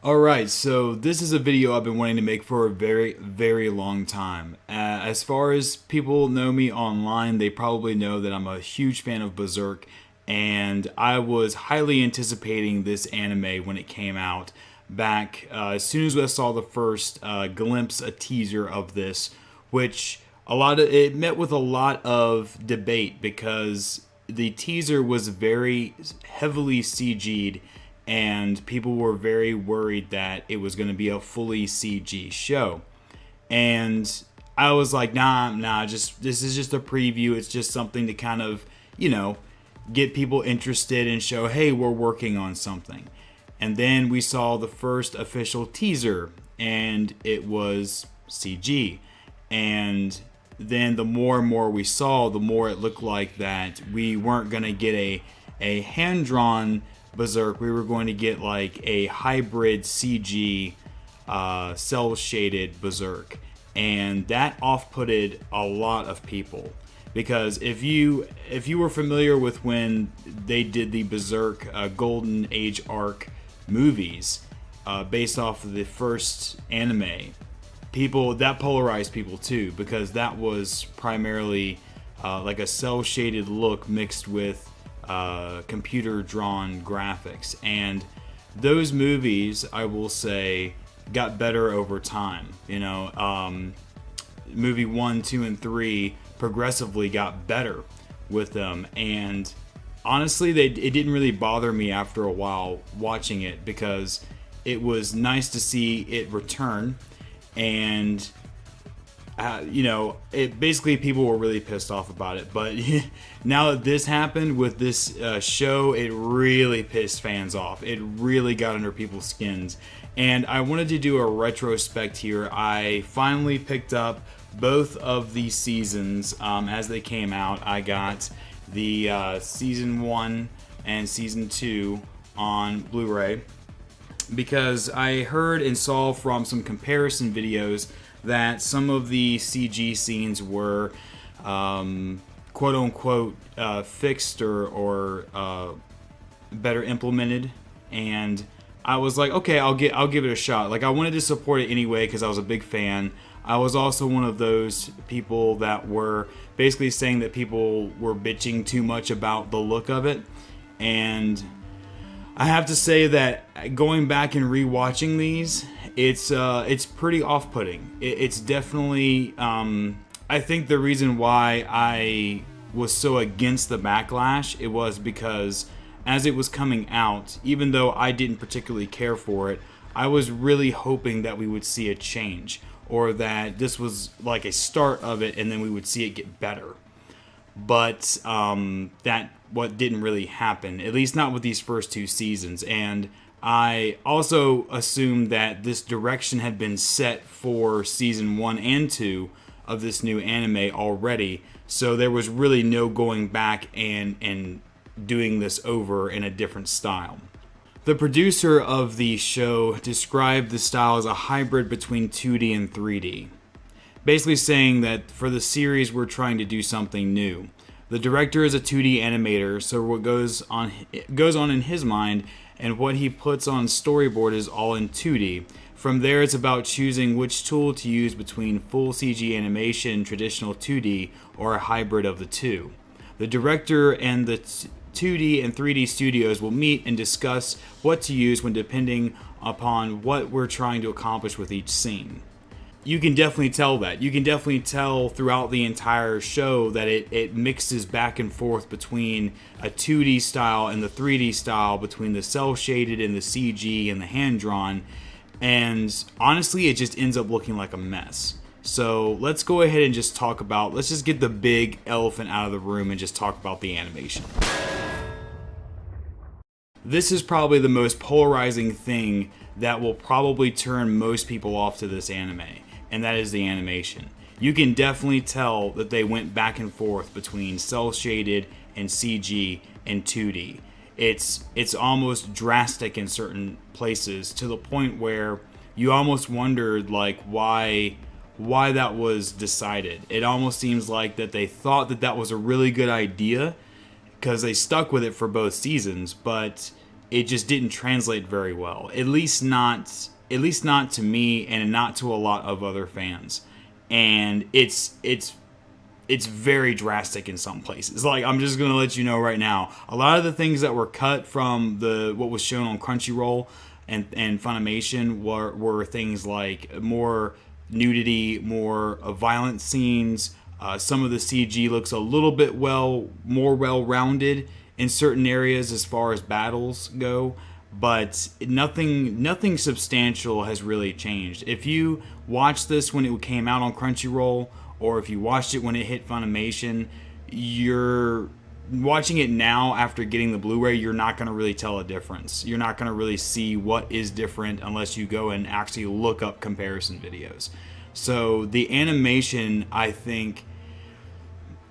Alright, so this is a video I've been wanting to make for a very, very long time. As far as people know me online, they probably know that I'm a huge fan of Berserk, and I was highly anticipating this anime when it came out back as soon as I saw the first glimpse, a teaser of this, which it met with a lot of debate because the teaser was very heavily CG'd and people were very worried that it was going to be a fully CG show. And I was like, nah, just this is just a preview. It's just something to kind of, get people interested and show, hey, we're working on something. And then we saw the first official teaser, and it was CG. And then the more and more we saw, the more it looked like that we weren't going to get a hand-drawn Berserk. We were going to get like a hybrid CG cel-shaded Berserk. And that off-putted a lot of people. Because if you were familiar with when they did the Berserk Golden Age arc movies based off of the first anime, that polarized people too, because that was primarily like a cel-shaded look mixed with computer drawn graphics. And those movies, I will say, got better over time. Movie 1, 2, and 3 progressively got better with them, and honestly it didn't really bother me after a while watching it, because it was nice to see it return. And it basically, people were really pissed off about it, but now that this happened with this show, it really pissed fans off. It really got under people's skins, and I wanted to do a retrospect here. I finally picked up both of these seasons as they came out. I got the season 1 and season 2 on Blu-ray because I heard and saw from some comparison videos that some of the CG scenes were quote-unquote fixed or better implemented, and I was like, okay, I'll give it a shot. Like, I wanted to support it anyway because I was a big fan. I was also one of those people that were basically saying that people were bitching too much about the look of it, and I have to say that going back and rewatching these, it's pretty off-putting. It's definitely I think the reason why I was so against the backlash, it was because as it was coming out, even though I didn't particularly care for it, I was really hoping that we would see a change, or that this was like a start of it and then we would see it get better. But that what didn't really happen, at least not with these first two seasons. And I also assumed that this direction had been set for season 1 and 2 of this new anime already, so there was really no going back and doing this over in a different style. The producer of the show described the style as a hybrid between 2D and 3D, basically saying that for the series we're trying to do something new. The director is a 2D animator, so what goes on in his mind and what he puts on storyboard is all in 2D. From there, it's about choosing which tool to use between full CG animation, traditional 2D, or a hybrid of the two. The director and the 2D and 3D studios will meet and discuss what to use when depending upon what we're trying to accomplish with each scene. You can definitely tell that. You can definitely tell throughout the entire show that it mixes back and forth between a 2D style and the 3D style, between the cel-shaded and the CG and the hand-drawn, and honestly, it just ends up looking like a mess. So let's go ahead and just let's just get the big elephant out of the room and just talk about the animation. This is probably the most polarizing thing that will probably turn most people off to this anime, and that is the animation. You can definitely tell that they went back and forth between cel-shaded and CG and 2D. It's almost drastic in certain places, to the point where you almost wondered like why that was decided. It almost seems like that they thought that was a really good idea because they stuck with it for both seasons, but it just didn't translate very well. At least not to me, and not to a lot of other fans. And it's very drastic in some places. Like, I'm just gonna let you know right now, a lot of the things that were cut from what was shown on Crunchyroll and Funimation were things like more nudity, more violent scenes. Some of the CG looks a little bit more well-rounded in certain areas as far as battles go, but nothing substantial has really changed. If you watched this when it came out on Crunchyroll, or if you watched it when it hit Funimation, you're watching it now after getting the Blu-ray, you're not going to really tell a difference. You're not going to really see what is different unless you go and actually look up comparison videos. So the animation, I think,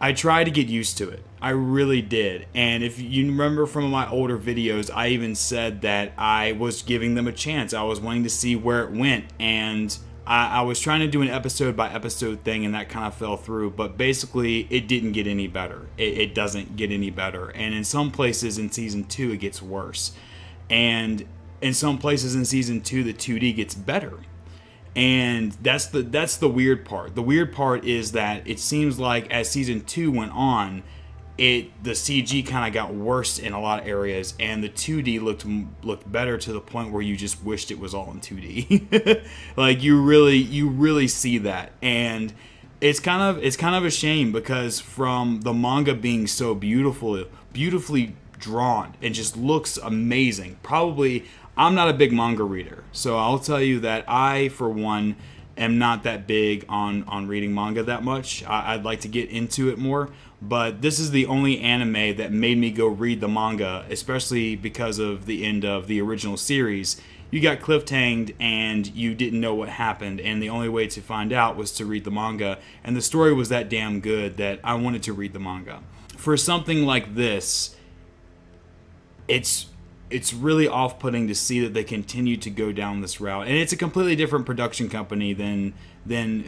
I tried to get used to it. I really did. And if you remember from my older videos, I even said that I was giving them a chance. I was wanting to see where it went. And I was trying to do an episode by episode thing, and that kind of fell through. But basically, it didn't get any better. It doesn't get any better. And in some places in Season 2, it gets worse. And in some places in Season 2, the 2D gets better. And that's the weird part. The weird part is that it seems like as Season 2 went on, the CG kind of got worse in a lot of areas, and the 2D looked better to the point where you just wished it was all in 2D. Like, you really see that, and it's kind of a shame, because from the manga being so beautifully drawn, it just looks amazing. Probably, I'm not a big manga reader, so I'll tell you that I, for one, am not that big on reading manga that much. I'd like to get into it more, but this is the only anime that made me go read the manga, especially because of the end of the original series. You got cliffhanged and you didn't know what happened, and the only way to find out was to read the manga, and the story was that damn good that I wanted to read the manga. For something like this, it's really off-putting to see that they continue to go down this route. And it's a completely different production company than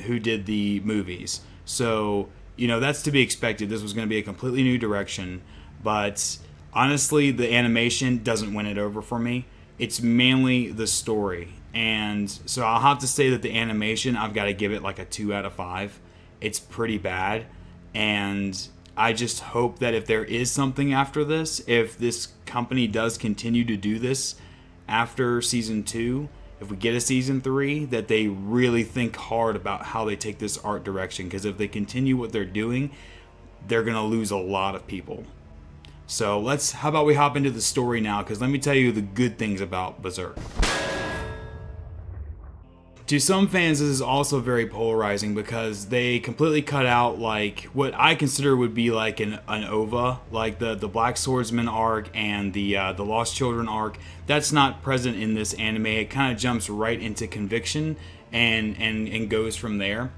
who did the movies. So, that's to be expected. This was going to be a completely new direction. But honestly, the animation doesn't win it over for me. It's mainly the story. And so I'll have to say that the animation, I've got to give it like a 2 out of 5. It's pretty bad. And I just hope that if there is something after this, if this company does continue to do this after Season 2, if we get a Season 3, that they really think hard about how they take this art direction. Because if they continue what they're doing, they're going to lose a lot of people. So how about we hop into the story now, because let me tell you the good things about Berserk. To some fans, this is also very polarizing, because they completely cut out like what I consider would be like an OVA, like the Black Swordsman arc and the Lost Children arc. That's not present in this anime. It kind of jumps right into Conviction and goes from there.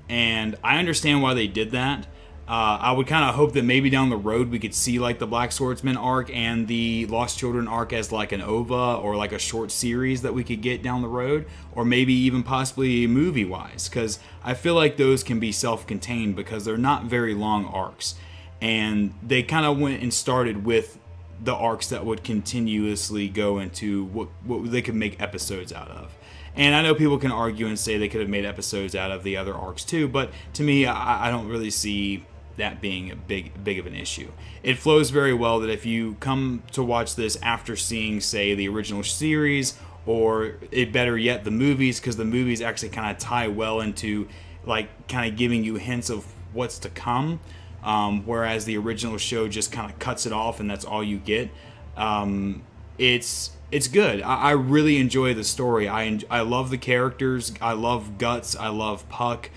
And I understand why they did that. I would kind of hope that maybe down the road we could see like the Black Swordsman arc and the Lost Children arc as like an OVA or like a short series that we could get down the road, or maybe even possibly movie-wise, because I feel like those can be self-contained because they're not very long arcs. And they kind of went and started with the arcs that would continuously go into what they could make episodes out of. And I know people can argue and say they could have made episodes out of the other arcs too, but to me, I don't really see that being a big of an issue. It flows very well that if you come to watch this after seeing, say, the original series, or better yet, the movies, because the movies actually kind of tie well into like kind of giving you hints of what's to come, whereas the original show just kind of cuts it off and that's all you get. It's good. I really enjoy the story. I love the characters. I love Guts. I love Puck.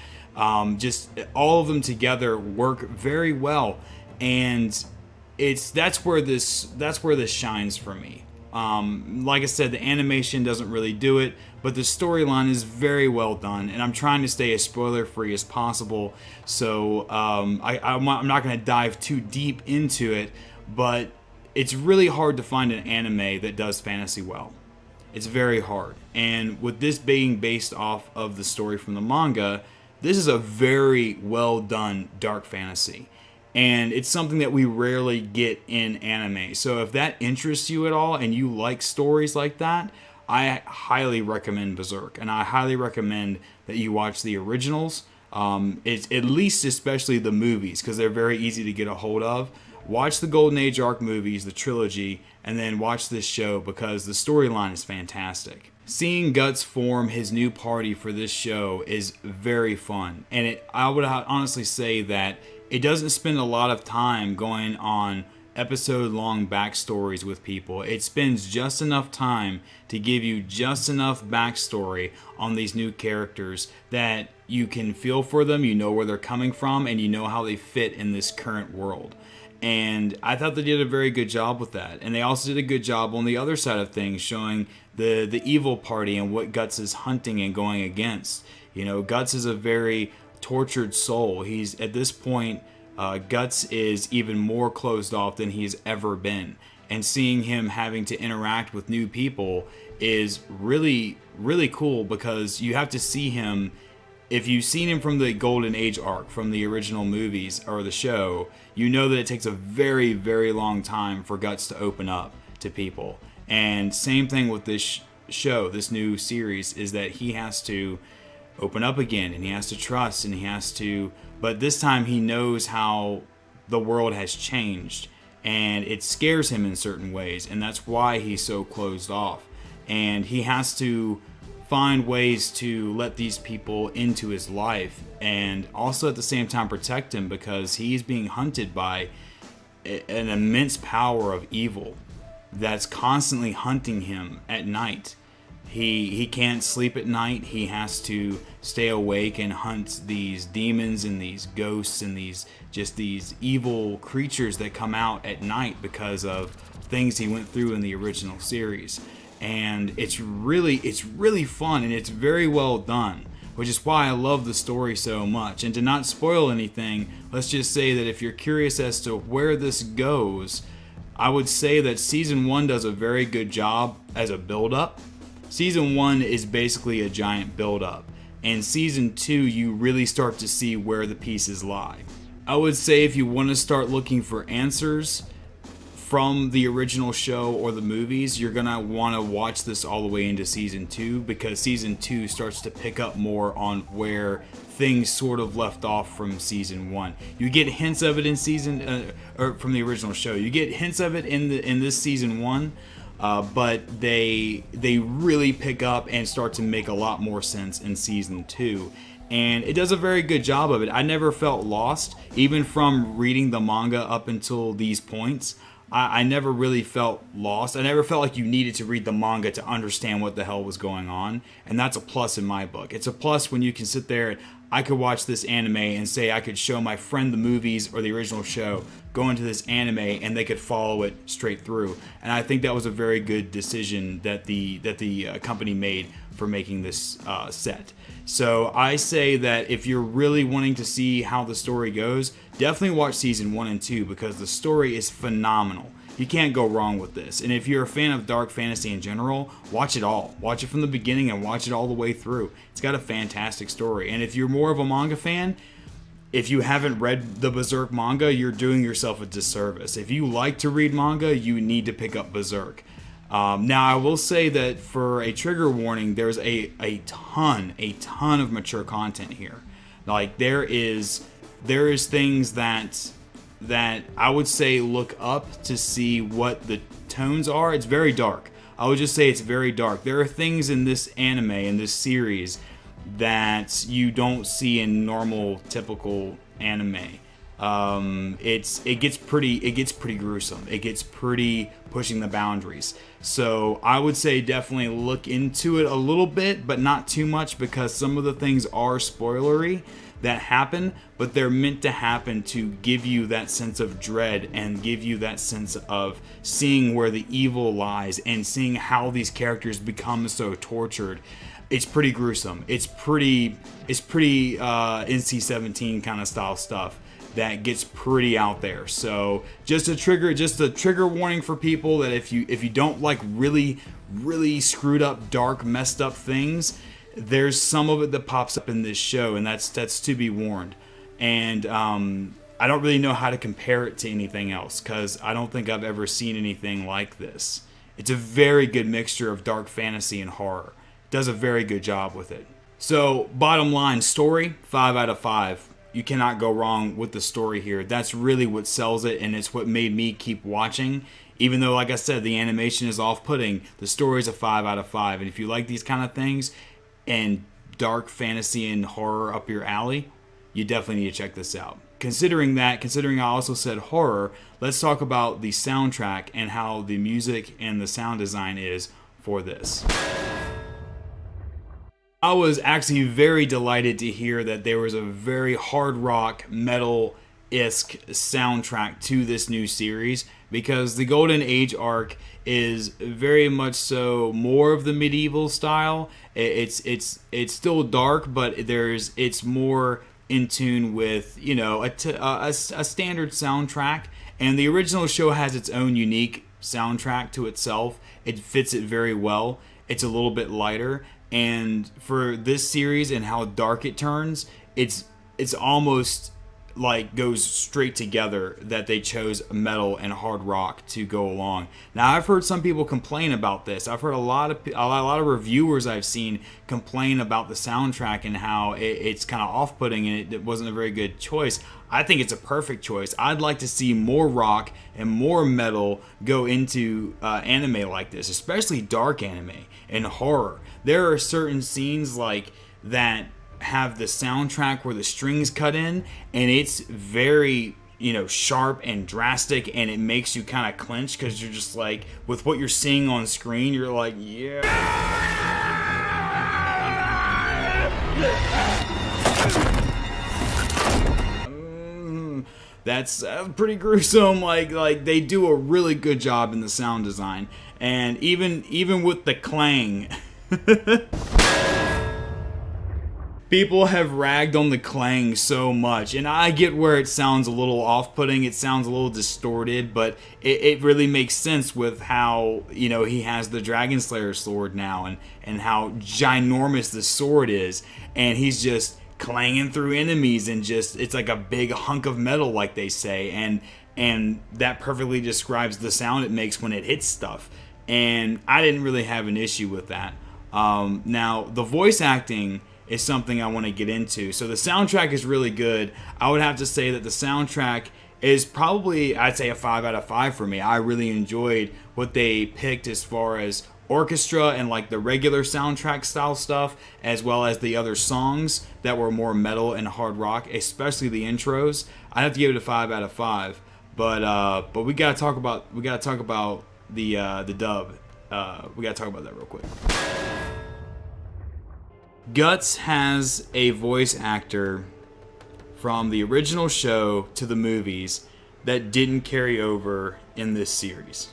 Just all of them together work very well, and that's where this shines for me. Like I said, the animation doesn't really do it, but the storyline is very well done, and I'm trying to stay as spoiler free as possible. So I'm not going to dive too deep into it, but it's really hard to find an anime that does fantasy well. It's very hard, and with this being based off of the story from the manga, this is a very well done dark fantasy. And it's something that we rarely get in anime. So if that interests you at all and you like stories like that, I highly recommend Berserk, and I highly recommend that you watch the originals. It's at least especially the movies, because they're very easy to get a hold of. Watch the Golden Age arc movies, the trilogy, and then watch this show because the storyline is fantastic. Seeing Guts form his new party for this show is very fun, and I would honestly say that it doesn't spend a lot of time going on episode-long backstories with people. It spends just enough time to give you just enough backstory on these new characters that you can feel for them, you know where they're coming from, and you know how they fit in this current world. And I thought they did a very good job with that. And they also did a good job on the other side of things, showing the evil party and what Guts is hunting and going against. You know, Guts is a very tortured soul. He's, at this point, Guts is even more closed off than he's ever been. And seeing him having to interact with new people is really, really cool, because you have to see him. If you've seen him from the Golden Age arc, from the original movies or the show, you know that it takes a very, very long time for Guts to open up to people. And same thing with this show, this new series, is that he has to open up again, and he has to trust, and he has to, but this time he knows how the world has changed, and it scares him in certain ways, and that's why he's so closed off. And he has to find ways to let these people into his life, and also at the same time protect him, because he's being hunted by an immense power of evil that's constantly hunting him at night. He can't sleep at night. He has to stay awake and hunt these demons and these ghosts and these evil creatures that come out at night because of things he went through in the original series. And it's really fun, and it's very well done, which is why I love the story so much. And to not spoil anything, let's just say that if you're curious as to where this goes, I would say that season 1 does a very good job as a build-up. Season 1 is basically a giant build-up, and season 2 you really start to see where the pieces lie. I would say if you want to start looking for answers from the original show or the movies, you're gonna want to watch this all the way into season 2, because season 2 starts to pick up more on where things sort of left off from season 1. You get hints of it in or from the original show. You get hints of it in this season 1. But they really pick up and start to make a lot more sense in season 2, and it does a very good job of it. I never felt lost, even from reading the manga up until these points. I never really felt lost. I never felt like you needed to read the manga to understand what the hell was going on, and that's a plus in my book. It's a plus when you can sit there. I could watch this anime and say I could show my friend the movies or the original show, go into this anime, and they could follow it straight through. And I think that was a very good decision that the company made for making this set. So I say that if you're really wanting to see how the story goes, definitely watch season 1 and 2, because the story is phenomenal. You can't go wrong with this. And if you're a fan of dark fantasy in general, watch it all. Watch it from the beginning and watch it all the way through. It's got a fantastic story. And if you're more of a manga fan, if you haven't read the Berserk manga, you're doing yourself a disservice. If you like to read manga, you need to pick up Berserk. Now, I will say that for a trigger warning, there's a ton of mature content here. Like, there is things that I would say look up to see what the tones are. It's very dark. I would just say it's very dark. There are things in this anime, in this series, that you don't see in normal, typical anime. It gets pretty gruesome. It gets pretty pushing the boundaries. So I would say definitely look into it a little bit, but not too much, because some of the things are spoilery that happen, but they're meant to happen to give you that sense of dread and give you that sense of seeing where the evil lies and seeing how these characters become so tortured. It's pretty gruesome. It's pretty NC-17 kind of style stuff that gets pretty out there. So just a trigger warning for people that if you don't like really screwed up, dark, messed up things, there's some of it that pops up in this show, and that's to be warned. And I don't really know how to compare it to anything else because I don't think I've ever seen anything like this. It's a very good mixture of dark fantasy and horror. It does a very good job with it. So, bottom line, story, 5 out of 5. You cannot go wrong with the story here. That's really what sells it, and it's what made me keep watching. Even though, like I said, the animation is off-putting, the story is a 5 out of 5. And if you like these kind of things, and dark fantasy and horror up your alley, you definitely need to check this out. Considering I also said horror, let's talk about the soundtrack and how the music and the sound design is for this. I was actually very delighted to hear that there was a very hard rock, metal-esque soundtrack to this new series, because the Golden Age arc is very much so more of the medieval style. It's still dark, but it's more in tune with, you know, a standard soundtrack. And the original show has its own unique soundtrack to itself. It fits it very well. It's a little bit lighter. And for this series and how dark it turns, it's almost like goes straight together that they chose metal and hard rock to go along. Now, I've heard some people complain about this. I've heard a lot of reviewers I've seen complain about the soundtrack and how it's kind of off-putting and it wasn't a very good choice. I think it's a perfect choice. I'd like to see more rock and more metal go into anime like this, especially dark anime and horror. There are certain scenes like that have the soundtrack where the strings cut in, and it's very, you know, sharp and drastic, and it makes you kind of clench because you're just like, with what you're seeing on screen, you're like, yeah. That's pretty gruesome. Like they do a really good job in the sound design, and even with the clang. People have ragged on the clang so much, and I get where it sounds a little off-putting, it sounds a little distorted, but it really makes sense with how, you know, he has the Dragon Slayer sword now, and how ginormous the sword is, and he's just clanging through enemies, and just, it's like a big hunk of metal, like they say, and that perfectly describes the sound it makes when it hits stuff, and I didn't really have an issue with that. Now, the voice acting is something I want to get into. So the soundtrack is really good. I would have to say that the soundtrack is probably, I'd say, a 5 out of 5 for me. I really enjoyed what they picked as far as orchestra and like the regular soundtrack style stuff, as well as the other songs that were more metal and hard rock, especially the intros. I'd have to give it a 5 out of 5. But we gotta talk about the dub. We gotta talk about that real quick. Guts has a voice actor from the original show to the movies that didn't carry over in this series.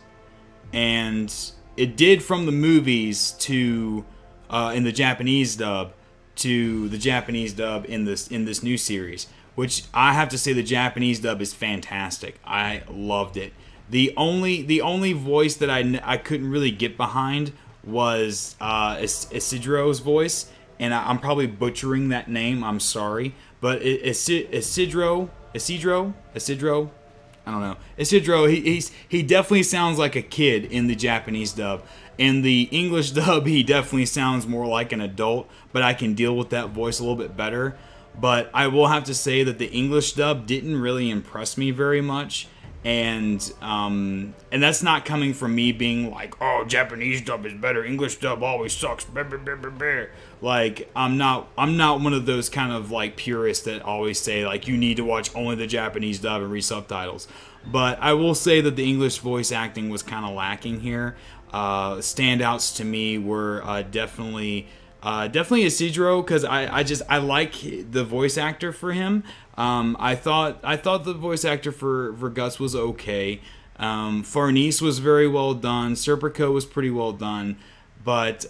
And it did from the movies to in the Japanese dub to the Japanese dub in this new series, which I have to say the Japanese dub is fantastic. I loved it. The only voice that I couldn't really get behind was Isidro's voice. And I'm probably butchering that name, I'm sorry. But Isidro, I don't know. Isidro, he definitely sounds like a kid in the Japanese dub. In the English dub, he definitely sounds more like an adult, but I can deal with that voice a little bit better. But I will have to say that the English dub didn't really impress me very much. And that's not coming from me being like, oh, Japanese dub is better, English dub always sucks. Like, I'm not one of those kind of like purists that always say like you need to watch only the Japanese dub and read subtitles. But I will say that the English voice acting was kind of lacking here. Standouts to me were definitely Isidro, because I like the voice actor for him. I thought the voice actor for Guts was okay. Farnese was very well done. Serpico was pretty well done, but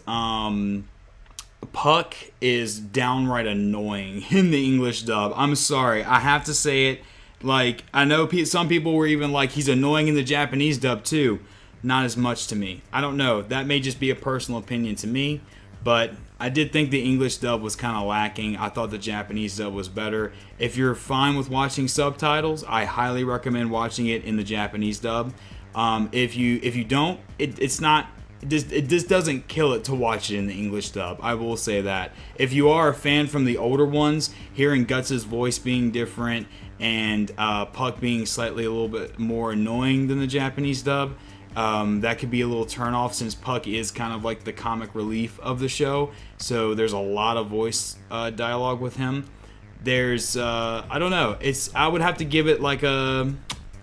Puck is downright annoying in the English dub. I'm sorry, I have to say it. Like, I know some people were even like, he's annoying in the Japanese dub too. Not as much to me. I don't know. That may just be a personal opinion to me. But I did think the English dub was kind of lacking. I thought the Japanese dub was better. If you're fine with watching subtitles, I highly recommend watching it in the Japanese dub. If you don't, it just doesn't kill it to watch it in the English dub. I will say that. If you are a fan from the older ones, hearing Guts' voice being different and Puck being slightly a little bit more annoying than the Japanese dub, that could be a little turnoff since Puck is kind of like the comic relief of the show. So there's a lot of voice dialogue with him. There's I don't know. I would have to give it like a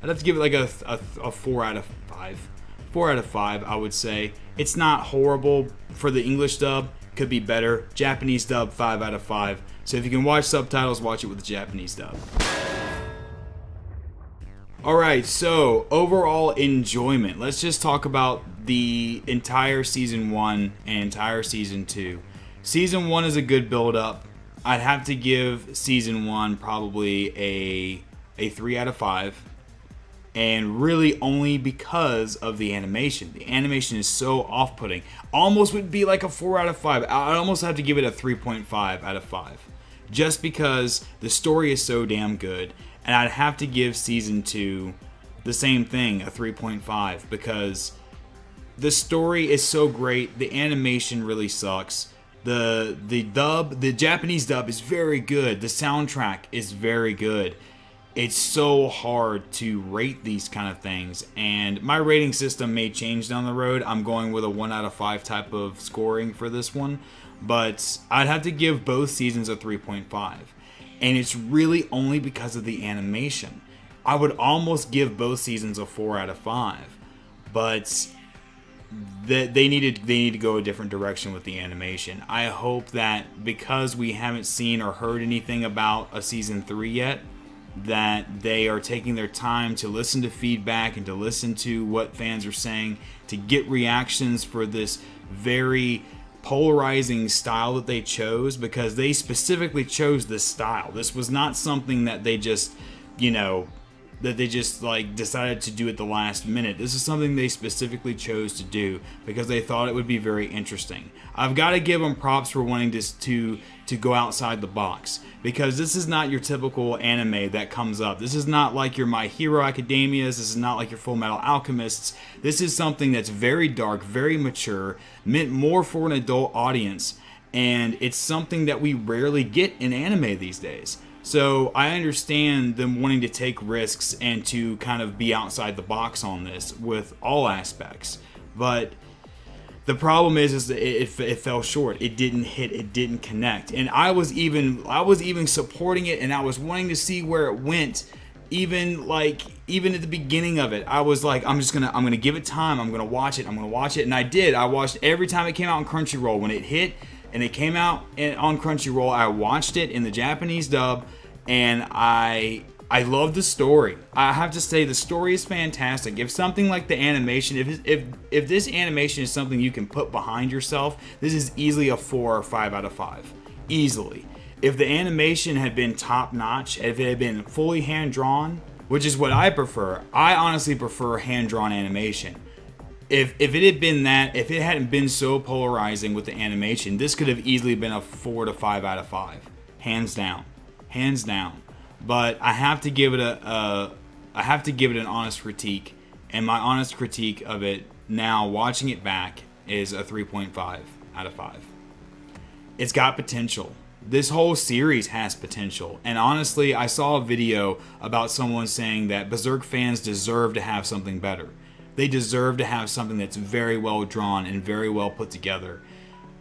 4 out of 5. 4 out of 5, I would say. It's not horrible for the English dub. Could be better. Japanese dub, 5 out of 5. So if you can watch subtitles, watch it with the Japanese dub. Alright, so overall enjoyment. Let's just talk about the entire Season 1 and entire Season 2. Season 1 is a good build-up. I'd have to give Season 1 probably a 3 out of 5. And really only because of the animation. The animation is so off-putting. Almost would be like a 4 out of 5. I'd almost have to give it a 3.5 out of 5. Just because the story is so damn good. And I'd have to give Season 2 the same thing, a 3.5. Because the story is so great. The animation really sucks. The Japanese dub is very good. The soundtrack is very good. It's so hard to rate these kind of things, and my rating system may change down the road. I'm going with a 1 out of 5 type of scoring for this one, but I'd have to give both seasons a 3.5, and it's really only because of the animation. I would almost give both seasons a 4 out of 5, but they need to go a different direction with the animation. I hope that because we haven't seen or heard anything about a season 3 yet, that they are taking their time to listen to feedback and to listen to what fans are saying, to get reactions for this very polarizing style that they chose, because they specifically chose this style. This was not something that they just, like decided to do at the last minute. This is something they specifically chose to do because they thought it would be very interesting. I've got to give them props for wanting to go outside the box, because this is not your typical anime that comes up. This is not like your My Hero Academias. This is not like your Full Metal Alchemists. This is something that's very dark, very mature, meant more for an adult audience, and it's something that we rarely get in anime these days. So I understand them wanting to take risks and to kind of be outside the box on this with all aspects. But the problem is that it fell short. It didn't hit. It didn't connect. And I was even supporting it, and I was wanting to see where it went. Even at the beginning of it, I was like, I'm gonna give it time. I'm gonna watch it. And I did. I watched every time it came out on Crunchyroll. When it hit and it came out on Crunchyroll, I watched it in the Japanese dub, and I love the story. I have to say, the story is fantastic. If something like the animation, if this animation is something you can put behind yourself, this is easily a 4 or 5 out of 5. Easily. If the animation had been top notch, if it had been fully hand drawn, which is what I prefer. I honestly prefer hand drawn animation. If it had been that, if it hadn't been so polarizing with the animation, this could have easily been a 4 to 5 out of 5. Hands down. But I have to give it an honest critique, and my honest critique of it now, watching it back, is a 3.5 out of 5. It's got potential. This whole series has potential, and honestly, I saw a video about someone saying that Berserk fans deserve to have something better. They deserve to have something that's very well drawn and very well put together.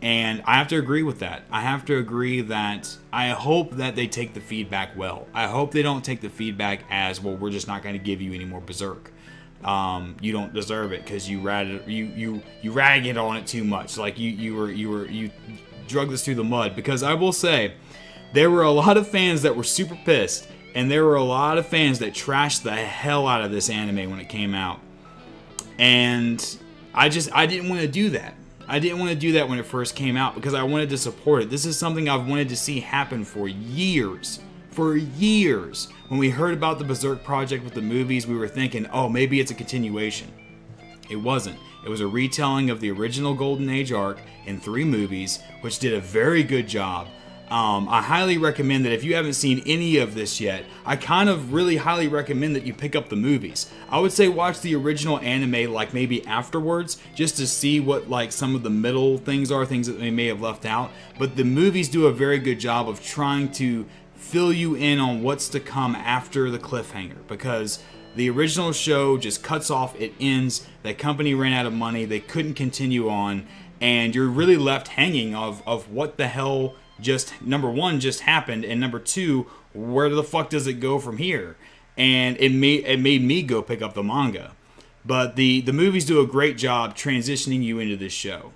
And I have to agree with that. I have to agree that I hope that they take the feedback well. I hope they don't take the feedback as, well, we're just not going to give you any more Berserk. You don't deserve it because you ragged on it too much. Like you drug this through the mud. Because I will say, there were a lot of fans that were super pissed, and there were a lot of fans that trashed the hell out of this anime when it came out. And I didn't want to do that. I didn't want to do that when it first came out because I wanted to support it. This is something I've wanted to see happen for years. For years. When we heard about the Berserk project with the movies, we were thinking, oh, maybe it's a continuation. It wasn't. It was a retelling of the original Golden Age arc in 3 movies, which did a very good job. I highly recommend that if you haven't seen any of this yet, I kind of really highly recommend that you pick up the movies. I would say watch the original anime like maybe afterwards, just to see what like some of the middle things are, things that they may have left out. But the movies do a very good job of trying to fill you in on what's to come after the cliffhanger, because the original show just cuts off, it ends, that company ran out of money, they couldn't continue on, and you're really left hanging of what the hell just, number one, just happened, and number two, where the fuck does it go from here? And it made me go pick up the manga. But the movies do a great job transitioning you into this show,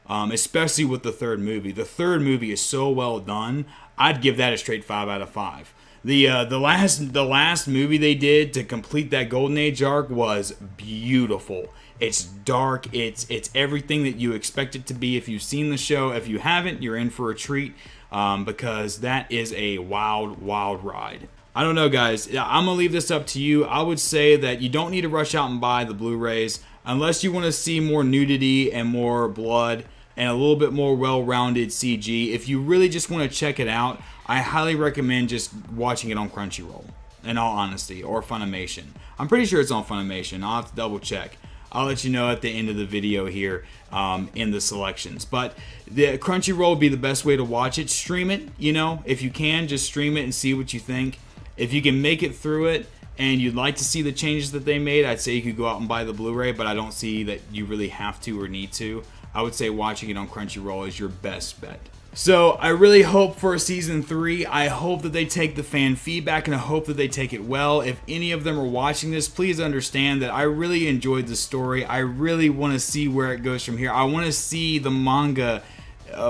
especially with the third movie. The third movie is so well done, I'd give that a straight 5 out of 5. The last movie they did to complete that Golden Age arc was beautiful. It's dark. It's everything that you expect it to be if you've seen the show. If you haven't, you're in for a treat, because that is a wild, wild ride. I don't know, guys. I'm gonna leave this up to you. I would say that you don't need to rush out and buy the Blu-rays unless you want to see more nudity and more blood and a little bit more well-rounded CG. If you really just want to check it out, I highly recommend just watching it on Crunchyroll, in all honesty, or Funimation. I'm pretty sure it's on Funimation. I'll have to double check. I'll let you know at the end of the video here in the selections. But the Crunchyroll would be the best way to watch it. Stream it, if you can, just stream it and see what you think. If you can make it through it and you'd like to see the changes that they made, I'd say you could go out and buy the Blu-ray, but I don't see that you really have to or need to. I would say watching it on Crunchyroll is your best bet. So I really hope for season 3. I hope that they take the fan feedback, and I hope that they take it well. If any of them are watching this, please understand that I really enjoyed the story. I really want to see where it goes from here. I want to see the manga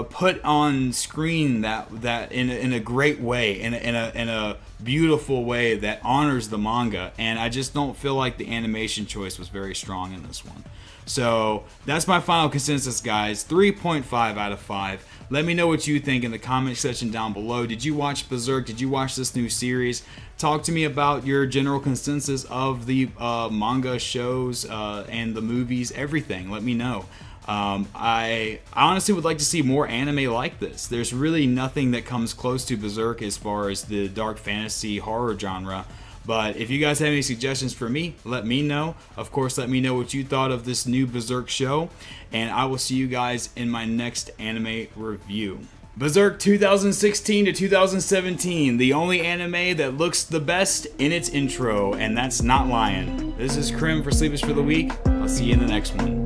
put on screen that in a great way, in a beautiful way that honors the manga. And I just don't feel like the animation choice was very strong in this one. So that's my final consensus, guys. 3.5 out of 5. Let me know what you think in the comment section down below. Did you watch Berserk? Did you watch this new series? Talk to me about your general consensus of the manga shows and the movies, everything. Let me know. I honestly would like to see more anime like this. There's really nothing that comes close to Berserk as far as the dark fantasy horror genre. But if you guys have any suggestions for me, let me know. Of course, let me know what you thought of this new Berserk show. And I will see you guys in my next anime review. Berserk 2016 to 2017. The only anime that looks the best in its intro. And that's not lying. This is Krim for Sleepers for the Week. I'll see you in the next one.